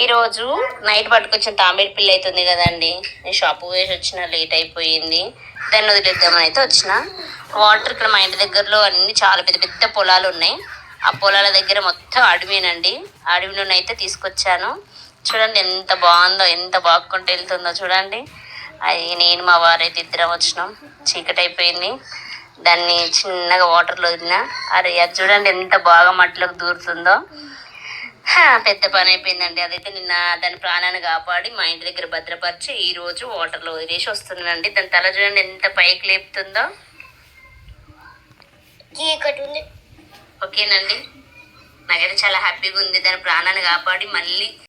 ఈరోజు నైట్ పట్టుకొచ్చిన తాంబేడు పిల్ల అవుతుంది కదండి. నేను షాపు వేసి వచ్చిన, లేట్ అయిపోయింది. దాన్ని వదిలేద్దామని అయితే వచ్చిన. వాటర్ ఇక్కడ మా ఇంటి దగ్గరలో అన్ని చాలా పెద్ద పెద్ద పొలాలు ఉన్నాయి. ఆ పొలాల దగ్గర మొత్తం అడవినండి. అడవిలోనైతే తీసుకొచ్చాను. చూడండి ఎంత బాగుందో, ఎంత బాగుంటే వెళ్తుందో చూడండి. అది నేను మా వారైతే ఇద్దరం వచ్చినాం. చీకటి అయిపోయింది. దాన్ని చిన్నగా వాటర్లో వదిలిన. అరే అది చూడండి ఎంత బాగా మట్టిలోకి దూరుతుందో. పెద్ద పని అయిపోయిందండి. అదైతే నిన్న దాని ప్రాణాన్ని కాపాడి మా ఇంటి దగ్గర భద్రపరిచి ఈ రోజు వాటర్లో వదిలేసి వస్తున్నానండి. దాని తల చూడండి ఎంత పైకి లేపుతుందో. ఓకేనండి, నాకైతే చాలా హ్యాపీగా ఉంది. దాని ప్రాణాన్ని కాపాడి మళ్ళీ